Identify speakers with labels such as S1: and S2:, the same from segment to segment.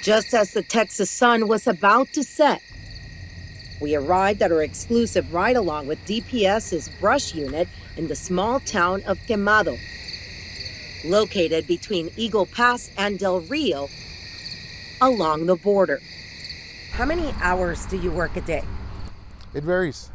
S1: Just as the Texas sun was about to set, we arrived at our exclusive ride-along with DPS's Brush Unit in the small town of Quemado, located between Eagle Pass and Del Rio along the border. How many hours do you work a day?
S2: It varies.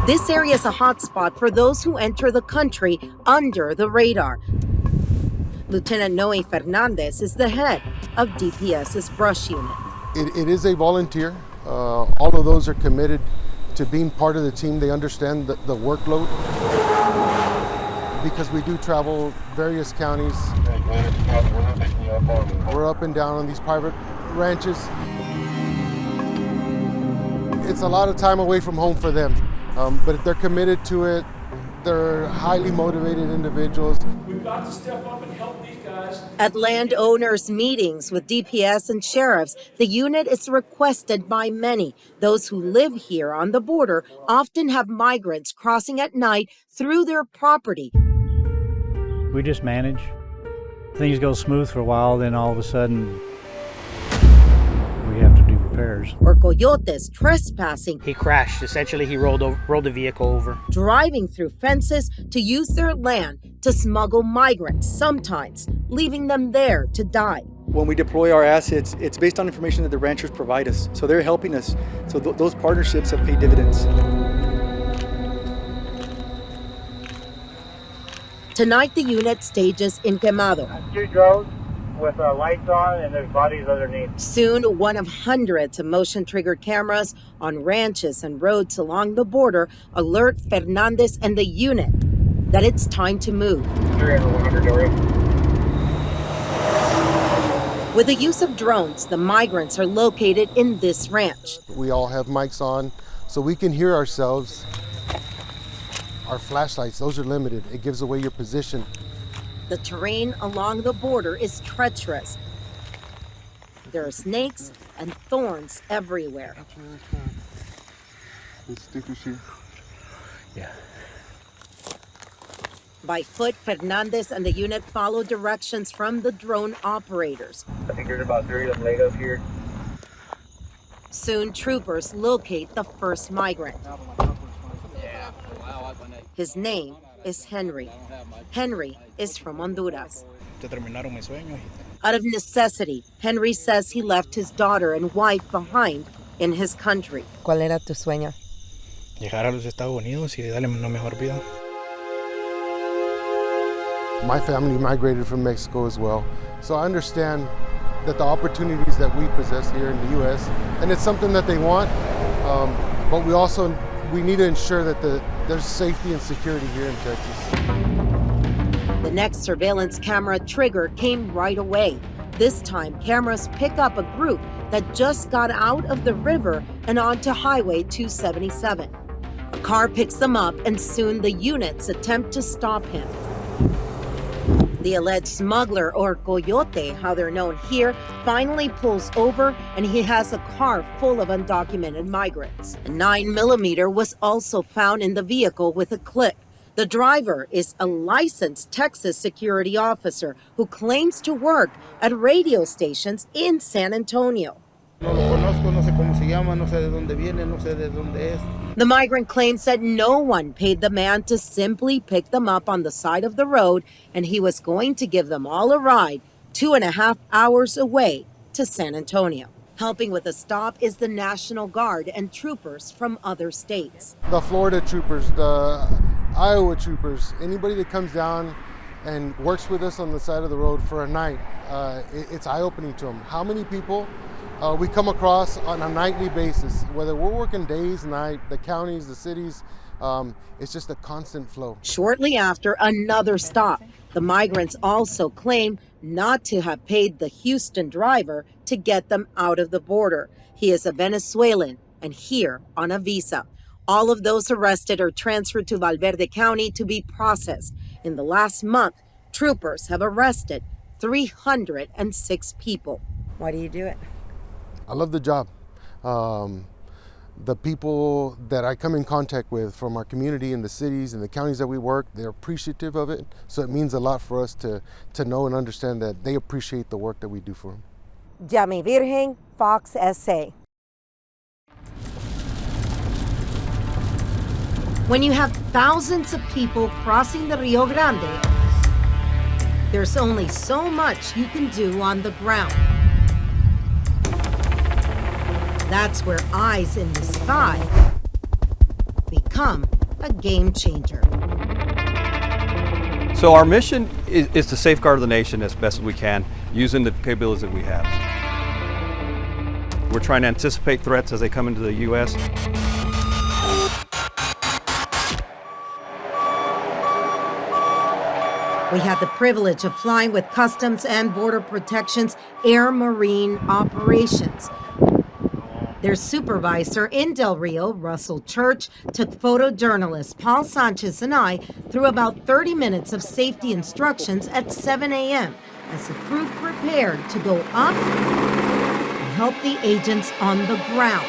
S1: This area is a hotspot for those who enter the country under the radar. Lieutenant Noe Hernandez is the head of DPS's Brush Unit.
S2: It is a volunteer. All of those are committed to being part of the team. They understand the workload because we do travel various counties. We're up and down on these private ranches. It's a lot of time away from home for them, but they're committed to it. They're highly motivated individuals.
S3: We've got to step up and help these guys.
S1: At landowners' meetings with DPS and sheriffs, the unit is requested by many. Those who live here on the border often have migrants crossing at night through their property.
S4: We just manage. Things go smooth for a while, then all of a sudden we have to do repairs.
S1: Or coyotes trespassing.
S5: He crashed. Essentially, he rolled the vehicle over.
S1: Driving through fences to use their land to smuggle migrants, sometimes leaving them there to die.
S6: When we deploy our assets, it's based on information that the ranchers provide us. So they're helping us. So those partnerships have paid dividends.
S1: Tonight, the unit stages in Quemado.
S7: 2 drones with lights on, and there's bodies underneath.
S1: Soon, one of hundreds of motion-triggered cameras on ranches and roads along the border alert Hernandez and the unit that it's time to move.
S7: 300 area.
S1: With the use of drones, the migrants are located in this ranch.
S2: We all have mics on, so we can hear ourselves. Our flashlights, those are limited. It gives away your position.
S1: The terrain along the border is treacherous. There are snakes and thorns everywhere.
S2: Yeah.
S1: By foot, Hernandez and the unit follow directions from the drone operators.
S7: I think there's about 3 of them laid up here.
S1: Soon, troopers locate the first migrant. His name is Henry. Henry is from Honduras. Out of necessity, Henry says he left his daughter and wife behind in his country.
S8: ¿Cuál era tu sueño?
S9: Llegar a los Estados Unidos y darle una mejor vida.
S2: My family migrated from Mexico as well, so I understand that the opportunities that we possess here in the U.S., and it's something that they want, but we need to ensure that there's safety and security here in Texas.
S1: The next surveillance camera trigger came right away. This time, cameras pick up a group that just got out of the river and onto Highway 277. A car picks them up, and soon the units attempt to stop him. The alleged smuggler, or coyote, how they're known here, finally pulls over, and he has a car full of undocumented migrants. A 9mm was also found in the vehicle with a clip. The driver is a licensed Texas security officer who claims to work at radio stations in San Antonio. The migrant claims that no one paid the man to simply pick them up on the side of the road, and he was going to give them all a ride 2.5 hours away to San Antonio. Helping with the stop is the National Guard and troopers from other states.
S2: The Florida troopers, the Iowa troopers, anybody that comes down and works with us on the side of the road for a night, it's eye-opening to them. How many people we come across on a nightly basis, whether we're working days, night, the counties, the cities, it's just a constant flow.
S1: Shortly after another stop, the migrants also claim not to have paid the Houston driver to get them out of the border. He is a Venezuelan and here on a visa. All of those arrested are transferred to Valverde County to be processed. In the last month, troopers have arrested 306 people. Why do you do it?
S2: I love the job. The people that I come in contact with from our community and the cities and the counties that we work, they're appreciative of it. So it means a lot for us to know and understand that they appreciate the work that we do for them.
S1: Yami Virgen, Fox SA. When you have thousands of people crossing the Rio Grande, there's only so much you can do on the ground. That's where eyes in the sky become a game changer.
S8: So our mission is to safeguard the nation as best as we can using the capabilities that we have. We're trying to anticipate threats as they come into the U.S.
S1: We had the privilege of flying with Customs and Border Protection's Air Marine Operations. Their supervisor in Del Rio, Russell Church, took photojournalist Paul Sanchez and I through about 30 minutes of safety instructions at 7 a.m. as the crew prepared to go up and help the agents on the ground.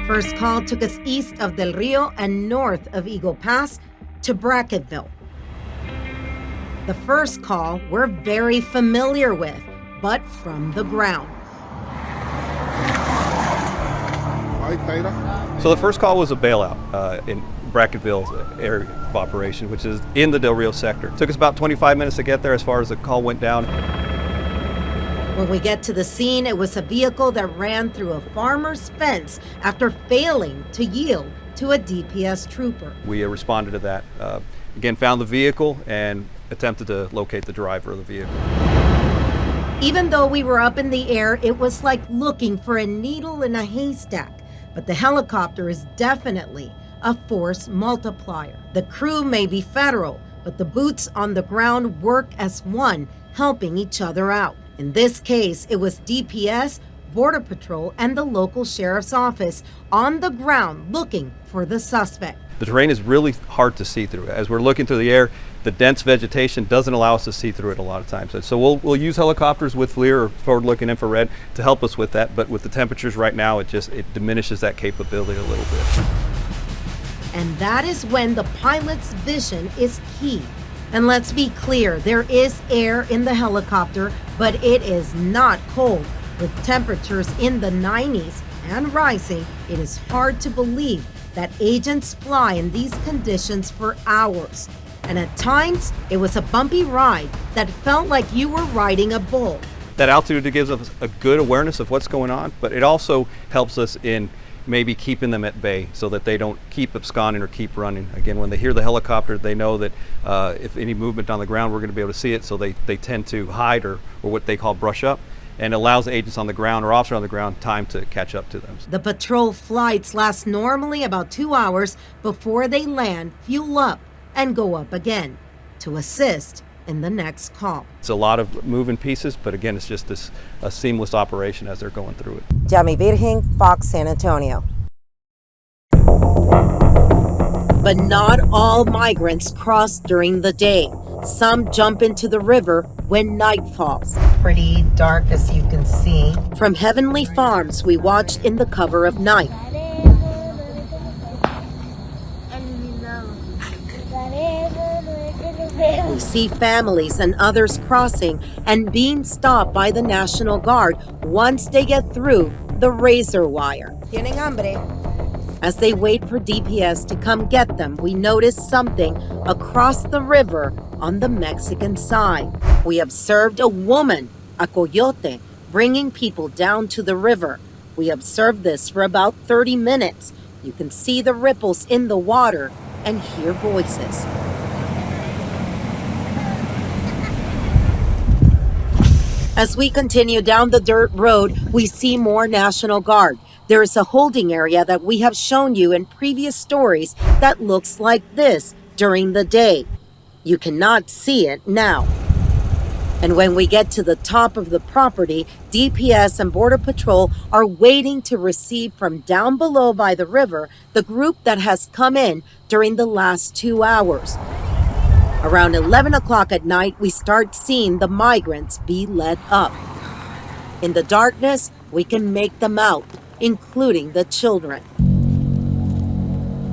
S1: First call took us east of Del Rio and north of Eagle Pass to Bracketville. The first call we're very familiar with, but from the ground.
S8: So the first call was a bailout in Bracketville area of operation, which is in the Del Rio sector. It took us about 25 minutes to get there as far as the call went down.
S1: When we get to the scene, it was a vehicle that ran through a farmer's fence after failing to yield to a DPS trooper.
S8: We responded to that. Again, found the vehicle and attempted to locate the driver of the vehicle.
S1: Even though we were up in the air, it was like looking for a needle in a haystack. But the helicopter is definitely a force multiplier. The crew may be federal, but the boots on the ground work as one, helping each other out. In this case, it was DPS, Border Patrol, and the local sheriff's office on the ground looking for the suspect.
S8: The terrain is really hard to see through. As we're looking through the air, the dense vegetation doesn't allow us to see through it a lot of times. So we'll use helicopters with FLIR or forward-looking infrared to help us with that, but with the temperatures right now, it diminishes that capability a little bit.
S1: And that is when the pilot's vision is key. And let's be clear, there is air in the helicopter, but it is not cold. With temperatures in the 90s and rising, it is hard to believe that agents fly in these conditions for hours. And at times, it was a bumpy ride that felt like you were riding a bull.
S8: That altitude gives us a good awareness of what's going on, but it also helps us in maybe keeping them at bay so that they don't keep absconding or keep running. Again, when they hear the helicopter, they know that if any movement on the ground, we're going to be able to see it, so they tend to hide or what they call brush up, and allows the agents on the ground or officer on the ground time to catch up to them.
S1: The patrol flights last normally about 2 hours before they land, fuel up, and go up again to assist in the next call.
S8: It's a lot of moving pieces, but again, it's just a seamless operation as they're going through it.
S1: Yami Virgen, Fox San Antonio. But not all migrants cross during the day. Some jump into the river when night falls. Pretty dark, as you can see. From Heavenly Farms, we watched in the cover of night. We see families and others crossing and being stopped by the National Guard once they get through the razor wire. Tienen hambre? As they wait for DPS to come get them, we notice something across the river on the Mexican side. We observed a woman, a coyote, bringing people down to the river. We observed this for about 30 minutes. You can see the ripples in the water and hear voices. As we continue down the dirt road, we see more National Guard. There is a holding area that we have shown you in previous stories that looks like this during the day. You cannot see it now. And when we get to the top of the property, DPS and Border Patrol are waiting to receive from down below by the river the group that has come in during the last 2 hours. Around 11 o'clock at night, we start seeing the migrants be let up. In the darkness, we can make them out, including the children.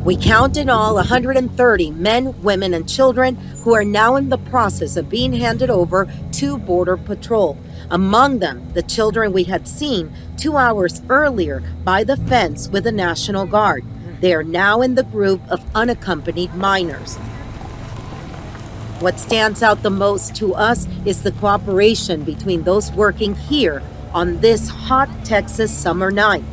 S1: We count in all 130 men, women, and children who are now in the process of being handed over to Border Patrol. Among them, the children we had seen 2 hours earlier by the fence with the National Guard. They are now in the group of unaccompanied minors. What stands out the most to us is the cooperation between those working here on this hot Texas summer night.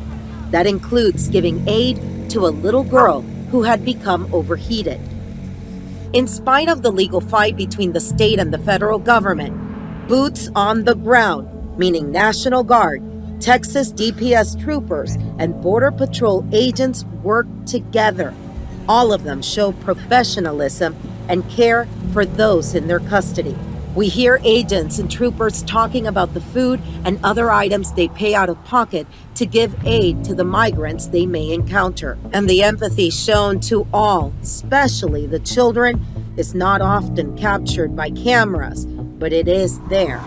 S1: That includes giving aid to a little girl who had become overheated. In spite of the legal fight between the state and the federal government, boots on the ground, meaning National Guard, Texas DPS troopers, and Border Patrol agents work together. All of them show professionalism and care for those in their custody. We hear agents and troopers talking about the food and other items they pay out of pocket to give aid to the migrants they may encounter. And the empathy shown to all, especially the children, is not often captured by cameras, but it is there.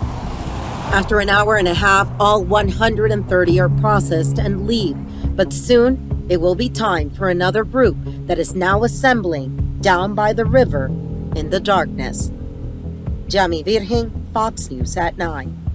S1: After an hour and a half, all 130 are processed and leave, but soon it will be time for another group that is now assembling down by the river in the darkness. Yami Virgen, Fox News at 9.